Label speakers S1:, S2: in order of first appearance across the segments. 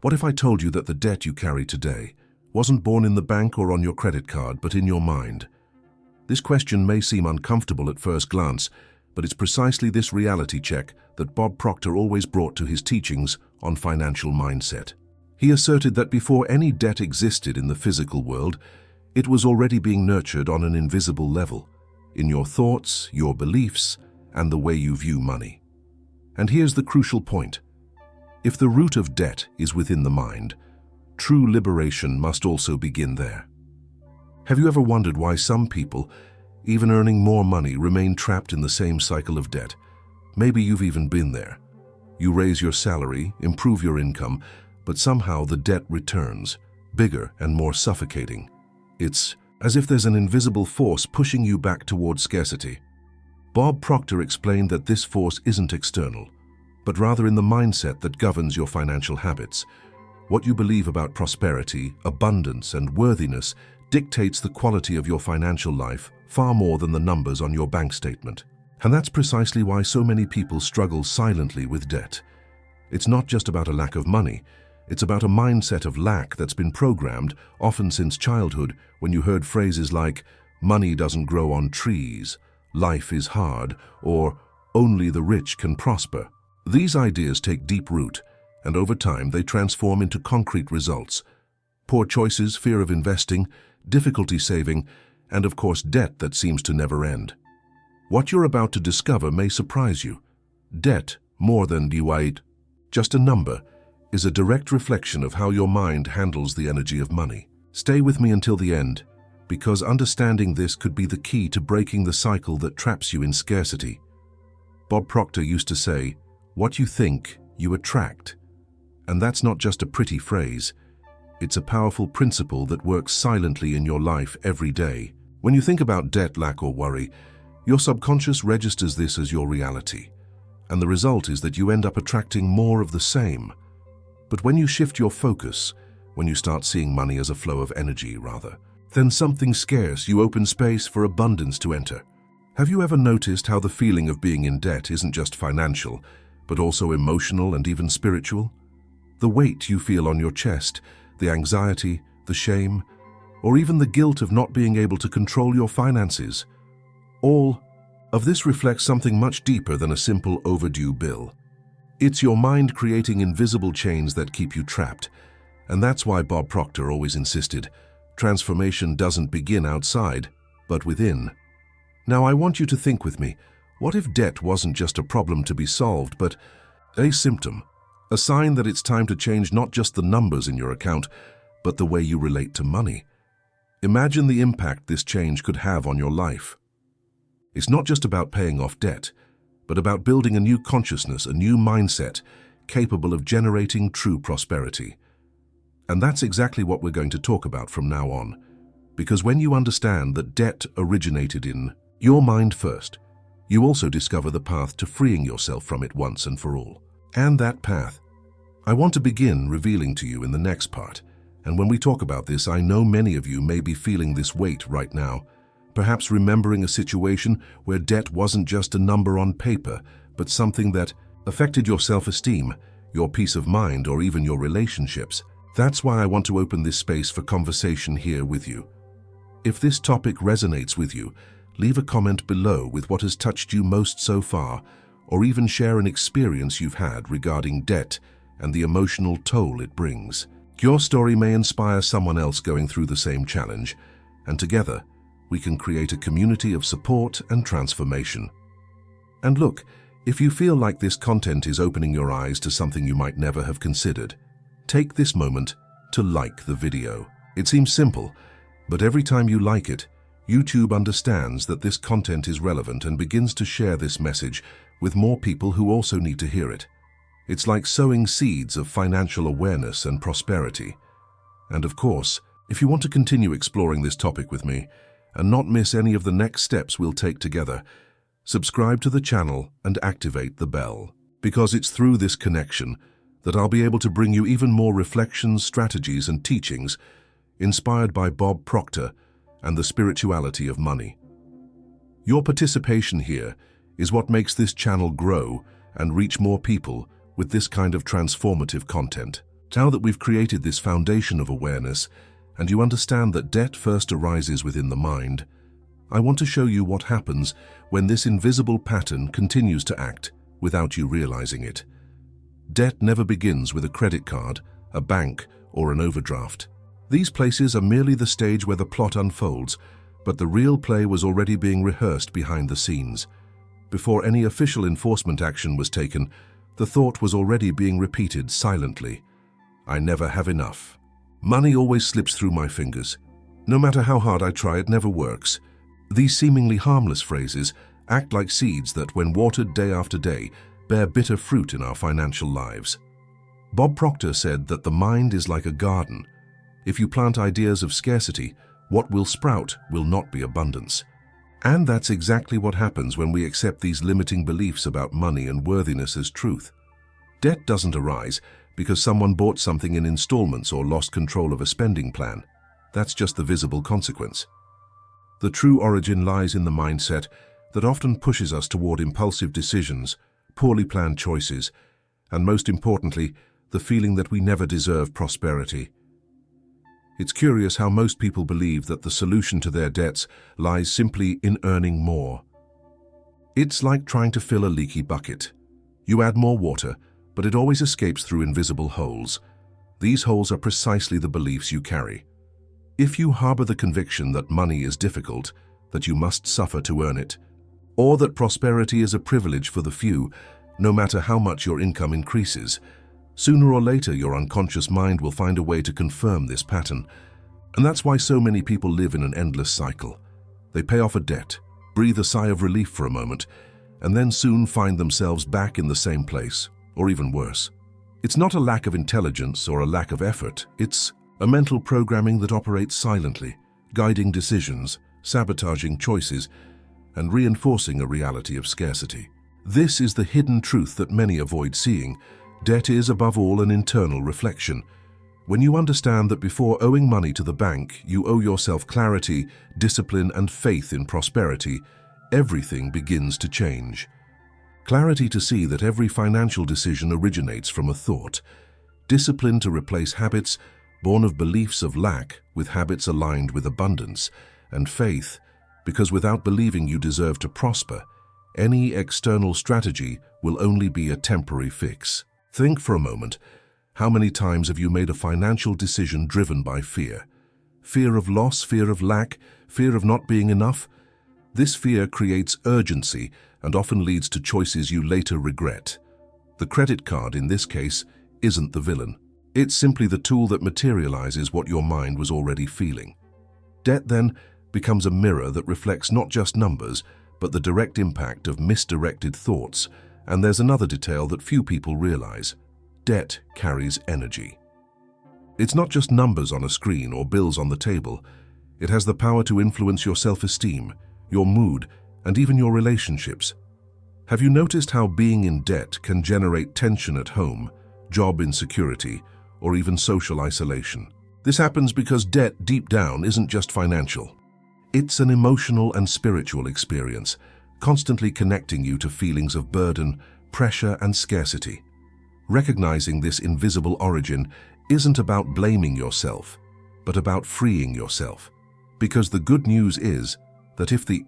S1: What if I told you that the debt you carry today wasn't born in the bank or on your credit card, but in your mind? This question may seem uncomfortable at first glance, but it's precisely this reality check that Bob Proctor always brought to his teachings on financial mindset. He asserted that before any debt existed in the physical world, it was already being nurtured on an invisible level, in your thoughts, your beliefs, and the way you view money. And here's the crucial point. If the root of debt is within the mind, true liberation must also begin there. Have you ever wondered why some people, even earning more money, remain trapped in the same cycle of debt? Maybe you've even been there. You raise your salary, improve your income, but somehow the debt returns, bigger and more suffocating. It's as if there's an invisible force pushing you back towards scarcity. Bob Proctor explained that this force isn't external, but rather in the mindset that governs your financial habits. What you believe about prosperity, abundance, and worthiness dictates the quality of your financial life far more than the numbers on your bank statement. And that's precisely why so many people struggle silently with debt. It's not just about a lack of money. It's about a mindset of lack that's been programmed, often since childhood, when you heard phrases like, "Money doesn't grow on trees," "Life is hard," or "Only the rich can prosper." These ideas take deep root, and over time they transform into concrete results. Poor choices, fear of investing, difficulty saving, and of course debt that seems to never end. What you're about to discover may surprise you. Debt, more than just a number, is a direct reflection of how your mind handles the energy of money. Stay with me until the end, because understanding this could be the key to breaking the cycle that traps you in scarcity. Bob Proctor used to say, "What you think, you attract." And that's not just a pretty phrase. It's a powerful principle that works silently in your life every day. When you think about debt, lack, or worry, your subconscious registers this as your reality. And the result is that you end up attracting more of the same. But when you shift your focus, when you start seeing money as a flow of energy, then something scarce, you open space for abundance to enter. Have you ever noticed how the feeling of being in debt isn't just financial, but also emotional and even spiritual? The weight you feel on your chest, the anxiety, the shame, or even the guilt of not being able to control your finances. All of this reflects something much deeper than a simple overdue bill. It's your mind creating invisible chains that keep you trapped. And that's why Bob Proctor always insisted, transformation doesn't begin outside, but within. Now I want you to think with me, what if debt wasn't just a problem to be solved, but a symptom? A sign that it's time to change not just the numbers in your account, but the way you relate to money. Imagine the impact this change could have on your life. It's not just about paying off debt, but about building a new consciousness, a new mindset, capable of generating true prosperity. And that's exactly what we're going to talk about from now on. Because when you understand that debt originated in your mind first, you also discover the path to freeing yourself from it once and for all. And that path, I want to begin revealing to you in the next part. And when we talk about this, I know many of you may be feeling this weight right now, perhaps remembering a situation where debt wasn't just a number on paper, but something that affected your self-esteem, your peace of mind, or even your relationships. That's why I want to open this space for conversation here with you. If this topic resonates with you, leave a comment below with what has touched you most so far, or even share an experience you've had regarding debt and the emotional toll it brings. Your story may inspire someone else going through the same challenge, and together, we can create a community of support and transformation. And look, if you feel like this content is opening your eyes to something you might never have considered, take this moment to like the video. It seems simple, but every time you like it, YouTube understands that this content is relevant and begins to share this message with more people who also need to hear it. It's like sowing seeds of financial awareness and prosperity. And of course, if you want to continue exploring this topic with me and not miss any of the next steps we'll take together, subscribe to the channel and activate the bell. Because it's through this connection that I'll be able to bring you even more reflections, strategies, and teachings inspired by Bob Proctor and the spirituality of money. Your participation here is what makes this channel grow and reach more people with this kind of transformative content. Now that we've created this foundation of awareness, and you understand that debt first arises within the mind, I want to show you what happens when this invisible pattern continues to act without you realizing it. Debt never begins with a credit card, a bank, or an overdraft. These places are merely the stage where the plot unfolds, but the real play was already being rehearsed behind the scenes. Before any official enforcement action was taken, the thought was already being repeated silently. I never have enough. Money always slips through my fingers. No matter how hard I try, it never works. These seemingly harmless phrases act like seeds that, when watered day after day, bear bitter fruit in our financial lives. Bob Proctor said that the mind is like a garden. If you plant ideas of scarcity, what will sprout will not be abundance. And that's exactly what happens when we accept these limiting beliefs about money and worthiness as truth. Debt doesn't arise because someone bought something in installments or lost control of a spending plan. That's just the visible consequence. The true origin lies in the mindset that often pushes us toward impulsive decisions, poorly planned choices, and most importantly, the feeling that we never deserve prosperity. It's curious how most people believe that the solution to their debts lies simply in earning more. It's like trying to fill a leaky bucket. You add more water, but it always escapes through invisible holes. These holes are precisely the beliefs you carry. If you harbor the conviction that money is difficult, that you must suffer to earn it, or that prosperity is a privilege for the few, no matter how much your income increases, sooner or later your unconscious mind will find a way to confirm this pattern. And that's why so many people live in an endless cycle. They pay off a debt, breathe a sigh of relief for a moment, and then soon find themselves back in the same place, or even worse. It's not a lack of intelligence or a lack of effort, it's a mental programming that operates silently, guiding decisions, sabotaging choices, and reinforcing a reality of scarcity. This is the hidden truth that many avoid seeing. Debt is, above all, an internal reflection. When you understand that before owing money to the bank, you owe yourself clarity, discipline, and faith in prosperity, everything begins to change. Clarity to see that every financial decision originates from a thought. Discipline to replace habits born of beliefs of lack with habits aligned with abundance. And faith, because without believing you deserve to prosper, any external strategy will only be a temporary fix. Think for a moment, how many times have you made a financial decision driven by fear? Fear of loss, fear of lack, fear of not being enough? This fear creates urgency and often leads to choices you later regret. The credit card, in this case, isn't the villain. It's simply the tool that materializes what your mind was already feeling. Debt, then, becomes a mirror that reflects not just numbers, but the direct impact of misdirected thoughts. And there's another detail that few people realize. Debt carries energy. It's not just numbers on a screen or bills on the table. It has the power to influence your self-esteem, your mood, and even your relationships. Have you noticed how being in debt can generate tension at home, job insecurity, or even social isolation? This happens because debt, deep down, isn't just financial. It's an emotional and spiritual experience, constantly connecting you to feelings of burden, pressure, and scarcity. Recognizing this invisible origin isn't about blaming yourself, but about freeing yourself. Because the good news is that if the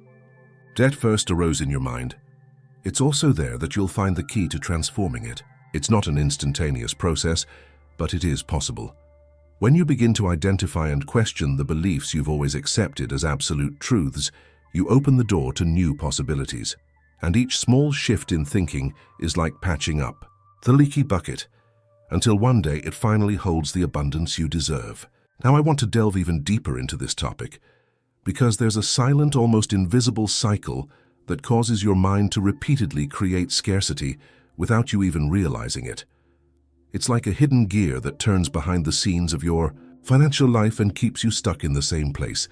S1: debt first arose in your mind, it's also there that you'll find the key to transforming it. It's not an instantaneous process, but it is possible. When you begin to identify and question the beliefs you've always accepted as absolute truths, you open the door to new possibilities. And each small shift in thinking is like patching up the leaky bucket, until one day it finally holds the abundance you deserve. Now I want to delve even deeper into this topic, because there's a silent, almost invisible cycle that causes your mind to repeatedly create scarcity without you even realizing it. It's like a hidden gear that turns behind the scenes of your financial life and keeps you stuck in the same place,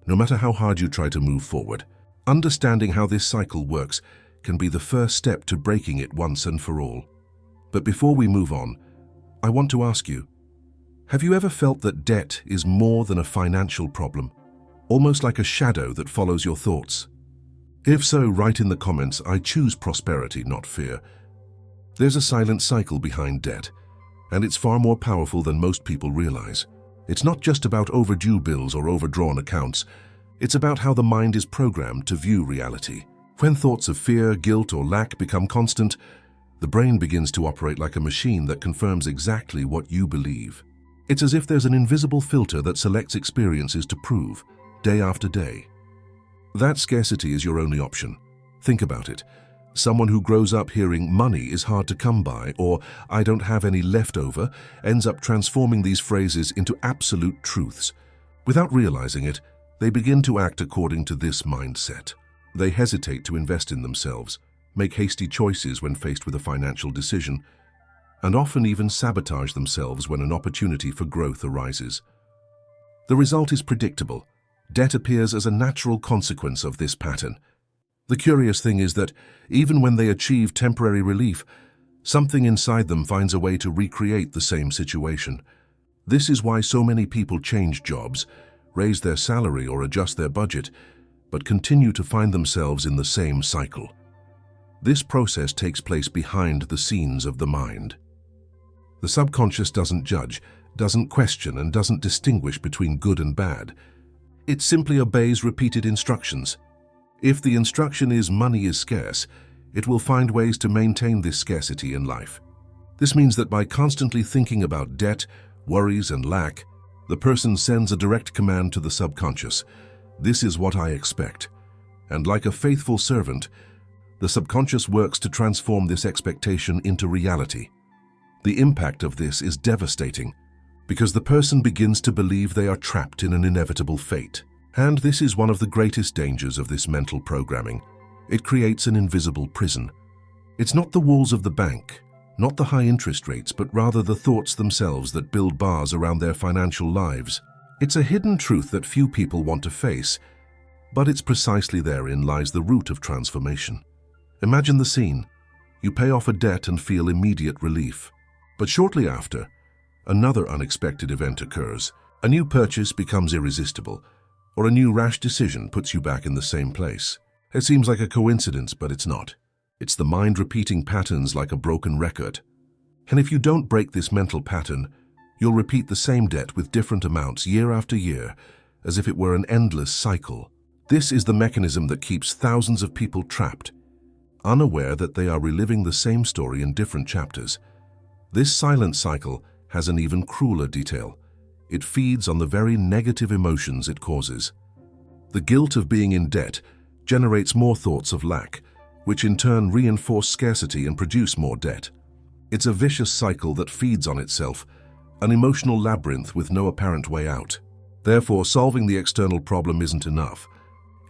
S1: no matter how hard you try to move forward. Understanding how this cycle works can be the first step to breaking it once and for all. But before we move on, I want to ask you, have you ever felt that debt is more than a financial problem, almost like a shadow that follows your thoughts? If so, write in the comments, "I choose prosperity, not fear." There's a silent cycle behind debt, And it's far more powerful than most people realize. It's not just about overdue bills or overdrawn accounts. It's about how the mind is programmed to view reality. When thoughts of fear, guilt, or lack become constant, the brain begins to operate like a machine that confirms exactly what you believe. It's as if there's an invisible filter that selects experiences to prove, day after day. That scarcity is your only option. Think about it. Someone who grows up hearing money is hard to come by or I don't have any left over ends up transforming these phrases into absolute truths. Without realizing it, they begin to act according to this mindset. They hesitate to invest in themselves, make hasty choices when faced with a financial decision, and often even sabotage themselves when an opportunity for growth arises. The result is predictable. Debt appears as a natural consequence of this pattern. The curious thing is that even when they achieve temporary relief, something inside them finds a way to recreate the same situation. This is why so many people change jobs, raise their salary or adjust their budget, but continue to find themselves in the same cycle. This process takes place behind the scenes of the mind. The subconscious doesn't judge, doesn't question, and doesn't distinguish between good and bad. It simply obeys repeated instructions. If the instruction is money is scarce, it will find ways to maintain this scarcity in life. This means that by constantly thinking about debt, worries, and lack, the person sends a direct command to the subconscious. This is what I expect. And like a faithful servant, the subconscious works to transform this expectation into reality. The impact of this is devastating because the person begins to believe they are trapped in an inevitable fate. And this is one of the greatest dangers of this mental programming. It creates an invisible prison. It's not the walls of the bank, not the high interest rates, but rather the thoughts themselves that build bars around their financial lives. It's a hidden truth that few people want to face, but it's precisely therein lies the root of transformation. Imagine the scene. You pay off a debt and feel immediate relief. But shortly after, another unexpected event occurs. A new purchase becomes irresistible, or a new rash decision puts you back in the same place. It seems like a coincidence, but it's not. It's the mind repeating patterns like a broken record. And if you don't break this mental pattern, you'll repeat the same debt with different amounts year after year, as if it were an endless cycle. This is the mechanism that keeps thousands of people trapped, unaware that they are reliving the same story in different chapters. This silent cycle has an even crueler detail. It feeds on the very negative emotions it causes. The guilt of being in debt generates more thoughts of lack, which in turn reinforce scarcity and produce more debt. It's a vicious cycle that feeds on itself, an emotional labyrinth with no apparent way out. Therefore, solving the external problem isn't enough.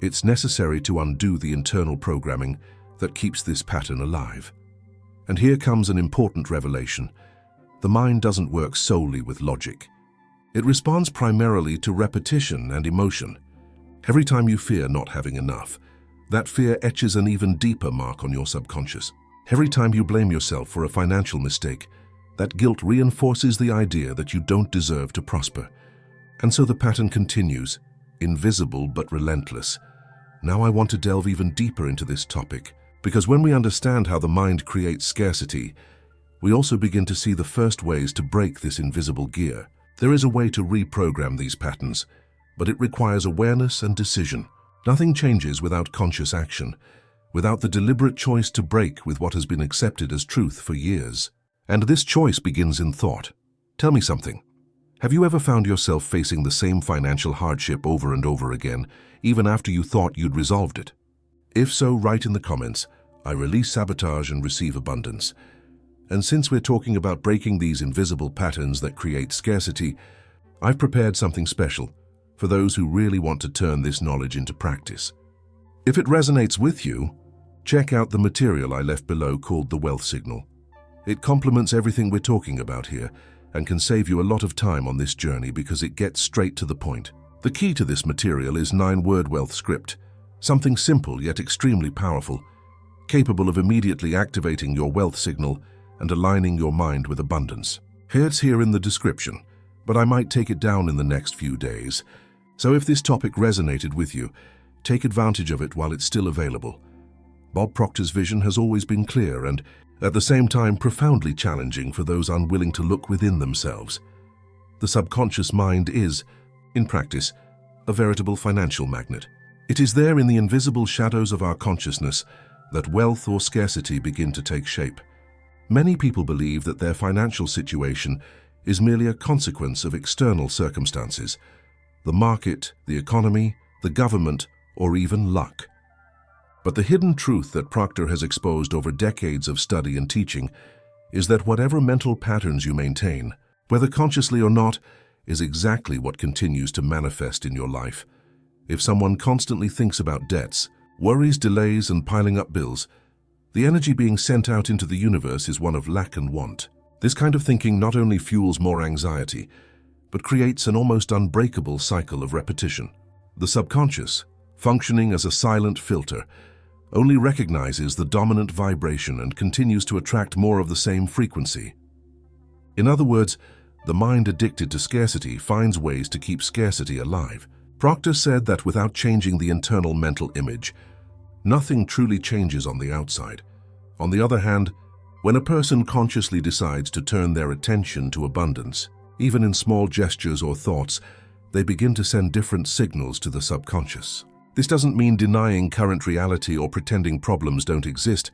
S1: It's necessary to undo the internal programming that keeps this pattern alive. And here comes an important revelation. The mind doesn't work solely with logic. It responds primarily to repetition and emotion. Every time you fear not having enough, that fear etches an even deeper mark on your subconscious. Every time you blame yourself for a financial mistake, that guilt reinforces the idea that you don't deserve to prosper. And so the pattern continues, invisible but relentless. Now I want to delve even deeper into this topic, because when we understand how the mind creates scarcity, we also begin to see the first ways to break this invisible gear. There is a way to reprogram these patterns, but it requires awareness and decision. Nothing changes without conscious action, without the deliberate choice to break with what has been accepted as truth for years. And this choice begins in thought. Tell me something. Have you ever found yourself facing the same financial hardship over and over again, even after you thought you'd resolved it? If so, write in the comments, I release sabotage and receive abundance. And since we're talking about breaking these invisible patterns that create scarcity, I've prepared something special for those who really want to turn this knowledge into practice. If it resonates with you, check out the material I left below called the Wealth Signal. It complements everything we're talking about here and can save you a lot of time on this journey because it gets straight to the point. The key to this material is 9-word wealth script, something simple yet extremely powerful, capable of immediately activating your wealth signal and aligning your mind with abundance. It's here in the description, but I might take it down in the next few days. So if this topic resonated with you, take advantage of it while it's still available. Bob Proctor's vision has always been clear, and at the same time profoundly challenging for those unwilling to look within themselves. The subconscious mind is, in practice, a veritable financial magnet. It is there in the invisible shadows of our consciousness that wealth or scarcity begin to take shape. Many people believe that their financial situation is merely a consequence of external circumstances, the market, the economy, the government, or even luck. But the hidden truth that Proctor has exposed over decades of study and teaching is that whatever mental patterns you maintain, whether consciously or not, is exactly what continues to manifest in your life. If someone constantly thinks about debts, worries, delays, and piling up bills, the energy being sent out into the universe is one of lack and want. This kind of thinking not only fuels more anxiety, but creates an almost unbreakable cycle of repetition. The subconscious, functioning as a silent filter, only recognizes the dominant vibration and continues to attract more of the same frequency. In other words, the mind addicted to scarcity finds ways to keep scarcity alive. Proctor said that without changing the internal mental image, nothing truly changes on the outside. On the other hand, when a person consciously decides to turn their attention to abundance, even in small gestures or thoughts, they begin to send different signals to the subconscious. This doesn't mean denying current reality or pretending problems don't exist,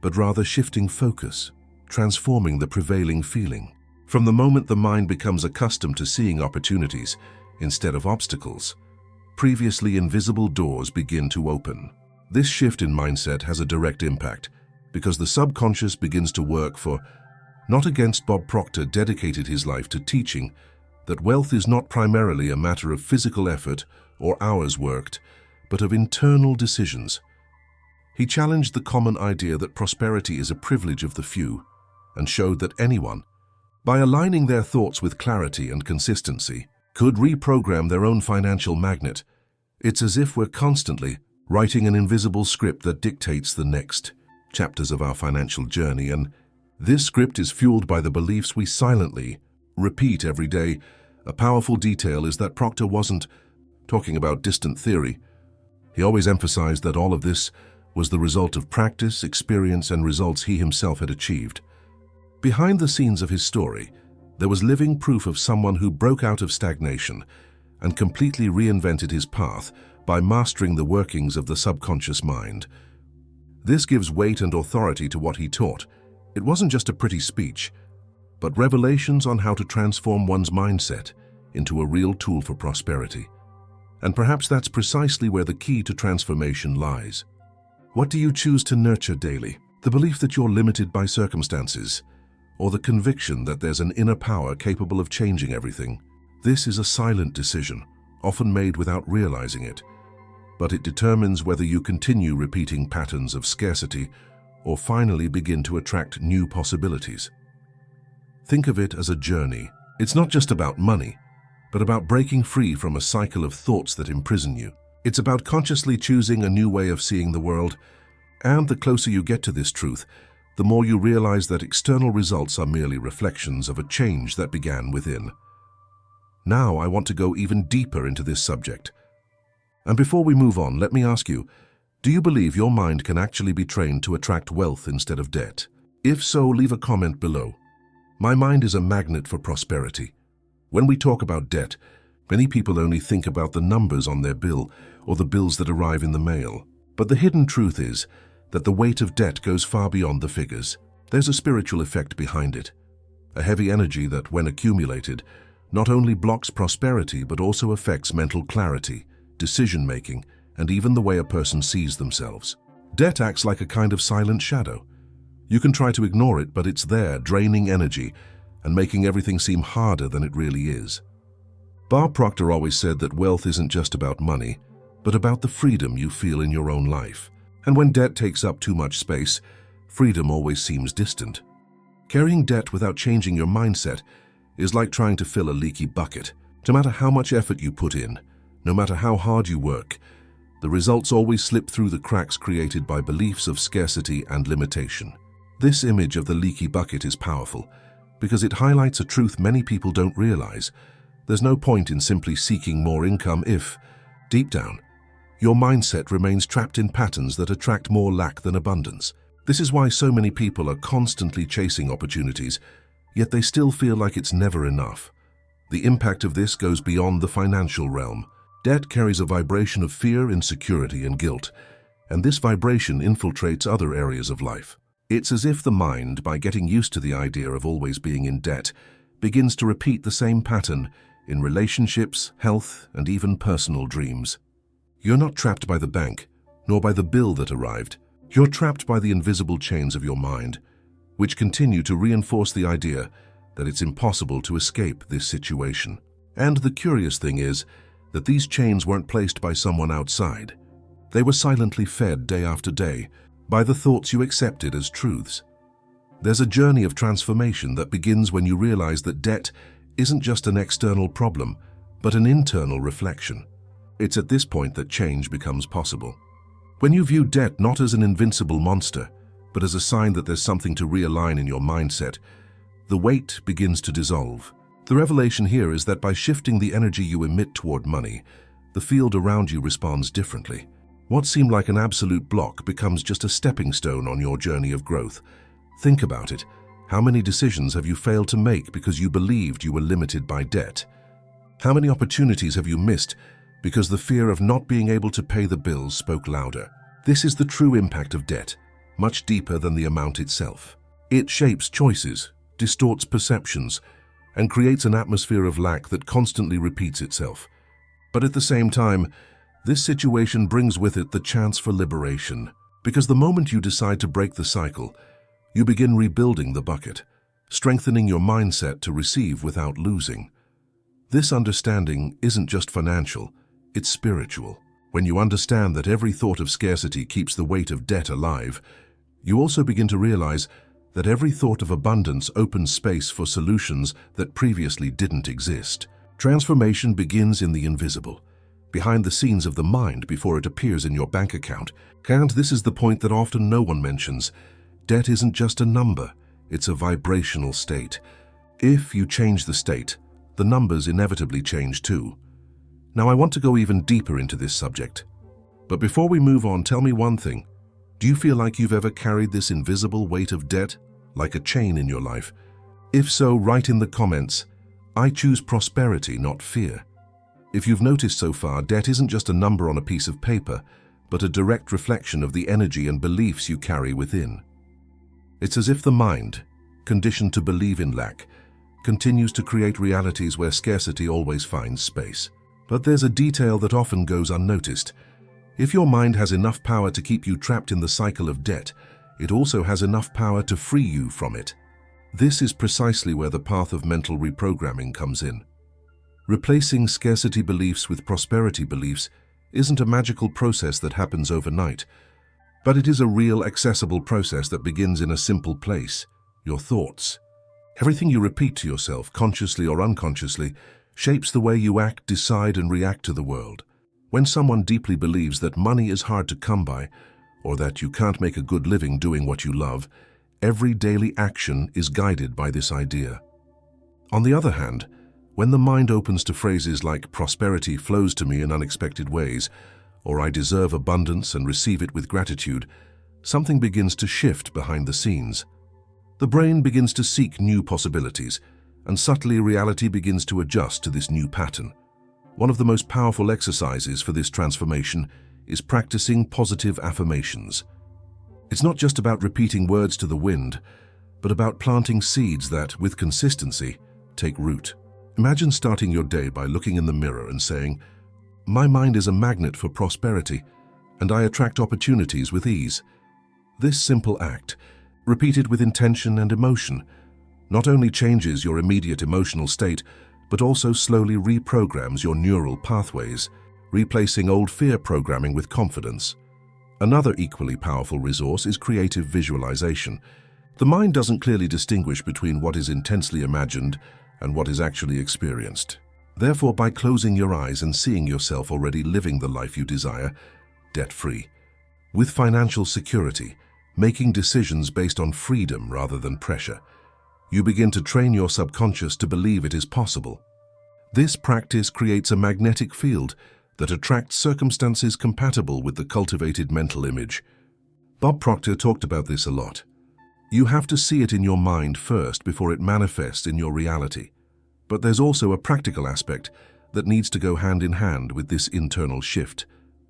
S1: but rather shifting focus, transforming the prevailing feeling. From the moment the mind becomes accustomed to seeing opportunities instead of obstacles, previously invisible doors begin to open. This shift in mindset has a direct impact because the subconscious begins to work for, not against. Bob Proctor dedicated his life to teaching that wealth is not primarily a matter of physical effort or hours worked, but of internal decisions. He challenged the common idea that prosperity is a privilege of the few and showed that anyone, by aligning their thoughts with clarity and consistency, could reprogram their own financial magnet. It's as if we're constantly writing an invisible script that dictates the next chapters of our financial journey, and this script is fueled by the beliefs we silently repeat every day. A powerful detail is that Proctor wasn't talking about distant theory. He always emphasized that all of this was the result of practice, experience, and results he himself had achieved. Behind the scenes of his story, there was living proof of someone who broke out of stagnation and completely reinvented his path by mastering the workings of the subconscious mind. This gives weight and authority to what he taught. It wasn't just a pretty speech, but revelations on how to transform one's mindset into a real tool for prosperity. And perhaps that's precisely where the key to transformation lies. What do you choose to nurture daily? The belief that you're limited by circumstances, or the conviction that there's an inner power capable of changing everything? This is a silent decision, often made without realizing it, but it determines whether you continue repeating patterns of scarcity or finally begin to attract new possibilities. Think of it as a journey. It's not just about money, but about breaking free from a cycle of thoughts that imprison you. It's about consciously choosing a new way of seeing the world, and the closer you get to this truth, the more you realize that external results are merely reflections of a change that began within. Now I want to go even deeper into this subject. And before we move on, let me ask you, do you believe your mind can actually be trained to attract wealth instead of debt? If so, leave a comment below. My mind is a magnet for prosperity. When we talk about debt, many people only think about the numbers on their bill or the bills that arrive in the mail. But the hidden truth is that the weight of debt goes far beyond the figures. There's a spiritual effect behind it, a heavy energy that, when accumulated, not only blocks prosperity but also affects mental clarity, decision-making, and even the way a person sees themselves. Debt acts like a kind of silent shadow. You can try to ignore it, but it's there, draining energy and making everything seem harder than it really is. Bob Proctor always said that wealth isn't just about money, but about the freedom you feel in your own life. And when debt takes up too much space, freedom always seems distant. Carrying debt without changing your mindset is like trying to fill a leaky bucket. No matter how much effort you put in, no matter how hard you work, the results always slip through the cracks created by beliefs of scarcity and limitation. This image of the leaky bucket is powerful because it highlights a truth many people don't realize. There's no point in simply seeking more income if, deep down, your mindset remains trapped in patterns that attract more lack than abundance. This is why so many people are constantly chasing opportunities, yet they still feel like it's never enough. The impact of this goes beyond the financial realm. Debt carries a vibration of fear, insecurity, and guilt, and this vibration infiltrates other areas of life. It's as if the mind, by getting used to the idea of always being in debt, begins to repeat the same pattern in relationships, health, and even personal dreams. You're not trapped by the bank, nor by the bill that arrived. You're trapped by the invisible chains of your mind, which continue to reinforce the idea that it's impossible to escape this situation. And the curious thing is that these chains weren't placed by someone outside. They were silently fed day after day by the thoughts you accepted as truths. There's a journey of transformation that begins when you realize that debt isn't just an external problem, but an internal reflection. It's at this point that change becomes possible. When you view debt not as an invincible monster, but as a sign that there's something to realign in your mindset, the weight begins to dissolve. The revelation here is that by shifting the energy you emit toward money, the field around you responds differently. What seemed like an absolute block becomes just a stepping stone on your journey of growth. Think about it. How many decisions have you failed to make because you believed you were limited by debt? How many opportunities have you missed because the fear of not being able to pay the bills spoke louder? This is the true impact of debt, much deeper than the amount itself. It shapes choices, distorts perceptions, and creates an atmosphere of lack that constantly repeats itself. But at the same time, this situation brings with it the chance for liberation, because the moment you decide to break the cycle, you begin rebuilding the bucket, strengthening your mindset to receive without losing. This understanding isn't just financial, it's spiritual. When you understand that every thought of scarcity keeps the weight of debt alive, you also begin to realize that every thought of abundance opens space for solutions that previously didn't exist. Transformation begins in the invisible, behind the scenes of the mind before it appears in your bank account. And this is the point that often no one mentions. Debt isn't just a number, it's a vibrational state. If you change the state, the numbers inevitably change too. Now I want to go even deeper into this subject. But before we move on, tell me one thing. Do you feel like you've ever carried this invisible weight of debt, like a chain in your life? If so, write in the comments, "I choose prosperity, not fear." If you've noticed so far, debt isn't just a number on a piece of paper, but a direct reflection of the energy and beliefs you carry within. It's as if the mind, conditioned to believe in lack, continues to create realities where scarcity always finds space. But there's a detail that often goes unnoticed. If your mind has enough power to keep you trapped in the cycle of debt, it also has enough power to free you from it. This is precisely where the path of mental reprogramming comes in. Replacing scarcity beliefs with prosperity beliefs isn't a magical process that happens overnight, but it is a real, accessible process that begins in a simple place: your thoughts. Everything you repeat to yourself, consciously or unconsciously, shapes the way you act, decide, and react to the world. When someone deeply believes that money is hard to come by, or that you can't make a good living doing what you love, every daily action is guided by this idea. On the other hand, when the mind opens to phrases like "prosperity flows to me in unexpected ways," or "I deserve abundance and receive it with gratitude," something begins to shift behind the scenes. The brain begins to seek new possibilities, and subtly reality begins to adjust to this new pattern. One of the most powerful exercises for this transformation is practicing positive affirmations. It's not just about repeating words to the wind, but about planting seeds that, with consistency, take root. Imagine starting your day by looking in the mirror and saying, "My mind is a magnet for prosperity, and I attract opportunities with ease." This simple act, repeated with intention and emotion, not only changes your immediate emotional state, but also slowly reprograms your neural pathways, replacing old fear programming with confidence. Another equally powerful resource is creative visualization. The mind doesn't clearly distinguish between what is intensely imagined and what is actually experienced. Therefore, by closing your eyes and seeing yourself already living the life you desire, debt-free, with financial security, making decisions based on freedom rather than pressure, you begin to train your subconscious to believe it is possible. This practice creates a magnetic field that attracts circumstances compatible with the cultivated mental image. Bob Proctor talked about this a lot. You have to see it in your mind first before it manifests in your reality. But there's also a practical aspect that needs to go hand in hand with this internal shift: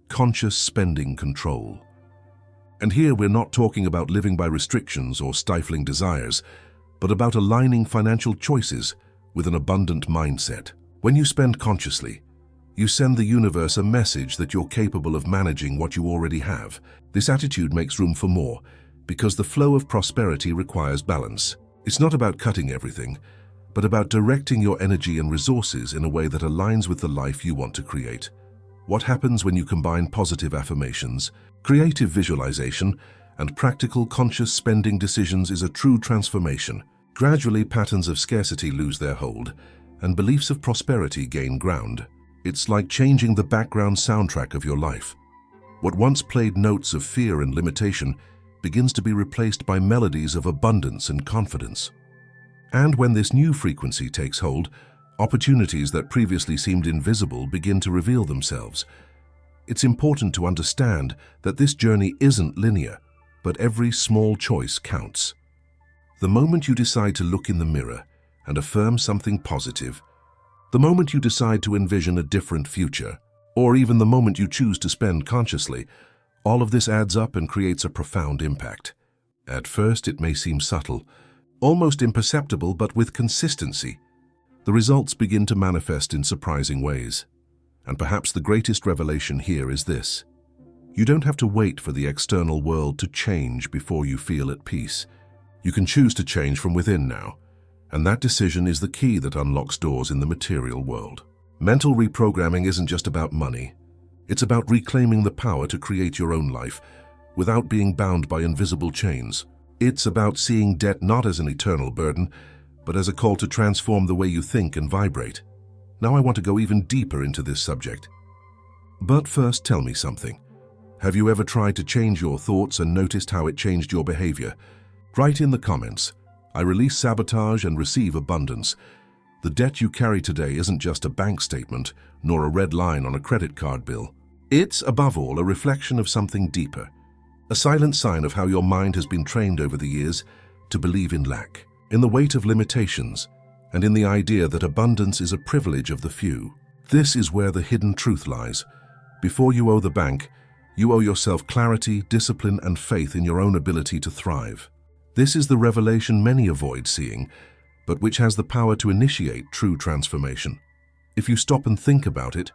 S1: conscious spending control. And here we're not talking about living by restrictions or stifling desires, but about aligning financial choices with an abundant mindset. When you spend consciously, you send the universe a message that you're capable of managing what you already have. This attitude makes room for more, because the flow of prosperity requires balance. It's not about cutting everything, but about directing your energy and resources in a way that aligns with the life you want to create. What happens when you combine positive affirmations, creative visualization, and practical conscious spending decisions is a true transformation. Gradually, patterns of scarcity lose their hold, and beliefs of prosperity gain ground. It's like changing the background soundtrack of your life. What once played notes of fear and limitation begins to be replaced by melodies of abundance and confidence. And when this new frequency takes hold, opportunities that previously seemed invisible begin to reveal themselves. It's important to understand that this journey isn't linear, but every small choice counts. The moment you decide to look in the mirror and affirm something positive, the moment you decide to envision a different future, or even the moment you choose to spend consciously, all of this adds up and creates a profound impact. At first, it may seem subtle, almost imperceptible, but with consistency, the results begin to manifest in surprising ways. And perhaps the greatest revelation here is this: you don't have to wait for the external world to change before you feel at peace. You can choose to change from within now, and that decision is the key that unlocks doors in the material world. Mental reprogramming isn't just about money. It's about reclaiming the power to create your own life without being bound by invisible chains. It's about seeing debt not as an eternal burden, but as a call to transform the way you think and vibrate. Now I want to go even deeper into this subject. But first, tell me something. Have you ever tried to change your thoughts and noticed how it changed your behavior? Write in the comments. I release sabotage and receive abundance. The debt you carry today isn't just a bank statement, nor a red line on a credit card bill. It's, above all, a reflection of something deeper, a silent sign of how your mind has been trained over the years to believe in lack, in the weight of limitations, and in the idea that abundance is a privilege of the few. This is where the hidden truth lies. Before you owe the bank, you owe yourself clarity, discipline, and faith in your own ability to thrive. This is the revelation many avoid seeing, but which has the power to initiate true transformation. If you stop and think about it,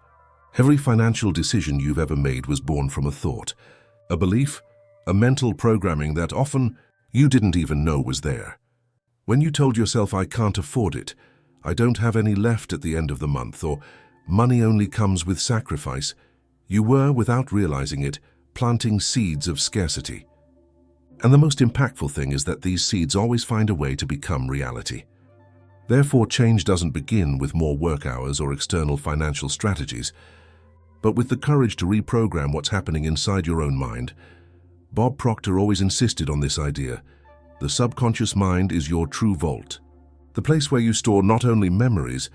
S1: every financial decision you've ever made was born from a thought, a belief, a mental programming that often you didn't even know was there. When you told yourself, "I can't afford it," "I don't have any left at the end of the month," or "money only comes with sacrifice," you were, without realizing it, planting seeds of scarcity. And the most impactful thing is that these seeds always find a way to become reality. Therefore, change doesn't begin with more work hours or external financial strategies, but with the courage to reprogram what's happening inside your own mind. Bob Proctor always insisted on this idea. The subconscious mind is your true vault, the place where you store not only memories,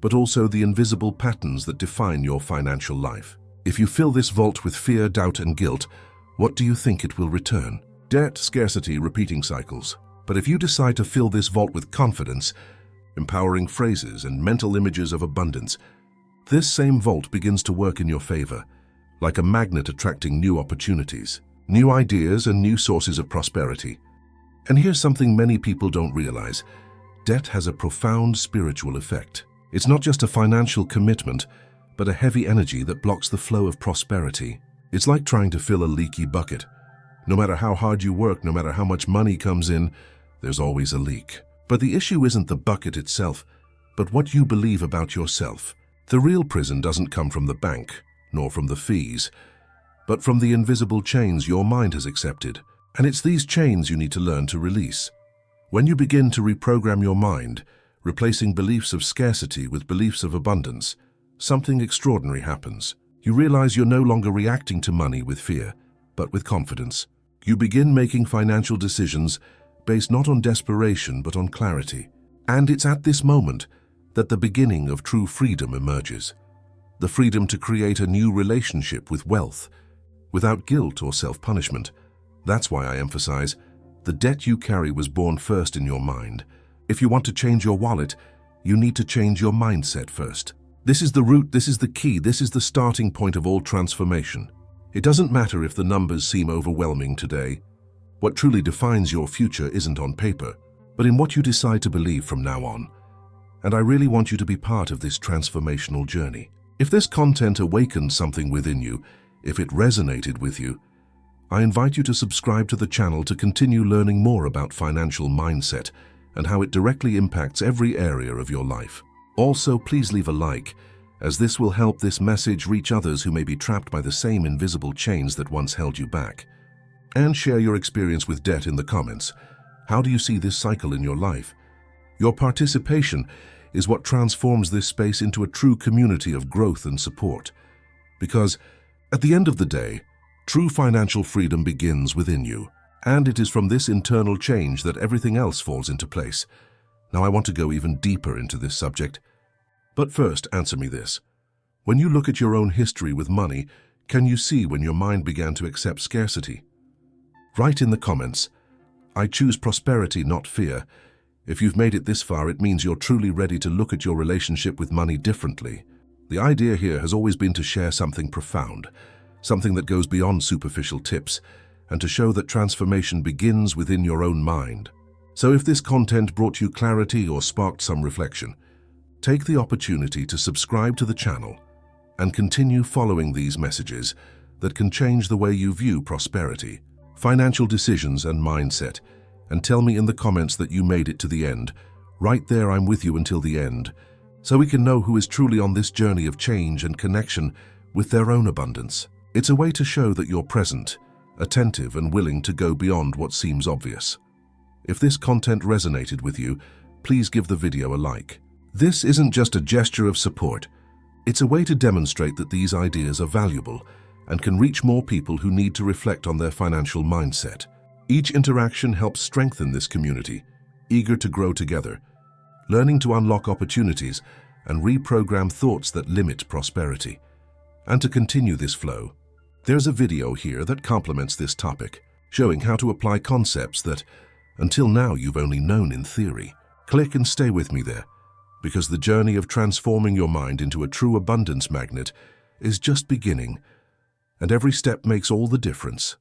S1: but also the invisible patterns that define your financial life. If you fill this vault with fear, doubt, and guilt, what do you think it will return? Debt, scarcity, repeating cycles. But if you decide to fill this vault with confidence, empowering phrases, and mental images of abundance, this same vault begins to work in your favor, like a magnet attracting new opportunities, new ideas, and new sources of prosperity. And here's something many people don't realize. Debt has a profound spiritual effect. It's not just a financial commitment, but a heavy energy that blocks the flow of prosperity. It's like trying to fill a leaky bucket. No matter how hard you work, no matter how much money comes in, there's always a leak. But the issue isn't the bucket itself, but what you believe about yourself. The real prison doesn't come from the bank, nor from the fees, but from the invisible chains your mind has accepted. And it's these chains you need to learn to release. When you begin to reprogram your mind, replacing beliefs of scarcity with beliefs of abundance, something extraordinary happens. You realize you're no longer reacting to money with fear, but with confidence. You begin making financial decisions based not on desperation, but on clarity. And it's at this moment that the beginning of true freedom emerges. The freedom to create a new relationship with wealth, without guilt or self-punishment. That's why I emphasize, the debt you carry was born first in your mind. If you want to change your wallet, you need to change your mindset first. This is the root, this is the key, this is the starting point of all transformation. It doesn't matter if the numbers seem overwhelming today. What truly defines your future isn't on paper, but in what you decide to believe from now on. And I really want you to be part of this transformational journey. If this content awakened something within you, if it resonated with you, I invite you to subscribe to the channel to continue learning more about financial mindset and how it directly impacts every area of your life. Also, please leave a like, as this will help this message reach others who may be trapped by the same invisible chains that once held you back. And share your experience with debt in the comments. How do you see this cycle in your life? Your participation is what transforms this space into a true community of growth and support. Because, at the end of the day, true financial freedom begins within you, and it is from this internal change that everything else falls into place. Now I want to go even deeper into this subject. But first, answer me this. When you look at your own history with money, can you see when your mind began to accept scarcity? Write in the comments, "I choose prosperity, not fear." If you've made it this far, it means you're truly ready to look at your relationship with money differently. The idea here has always been to share something profound, something that goes beyond superficial tips, and to show that transformation begins within your own mind. So if this content brought you clarity or sparked some reflection, take the opportunity to subscribe to the channel and continue following these messages that can change the way you view prosperity, financial decisions, and mindset. And tell me in the comments that you made it to the end. Right there, I'm with you until the end, so we can know who is truly on this journey of change and connection with their own abundance. It's a way to show that you're present, attentive, and willing to go beyond what seems obvious. If this content resonated with you, please give the video a like. This isn't just a gesture of support. It's a way to demonstrate that these ideas are valuable and can reach more people who need to reflect on their financial mindset. Each interaction helps strengthen this community, eager to grow together, learning to unlock opportunities and reprogram thoughts that limit prosperity. And to continue this flow, there's a video here that complements this topic, showing how to apply concepts that, until now, you've only known in theory. Click and stay with me there, because the journey of transforming your mind into a true abundance magnet is just beginning, and every step makes all the difference.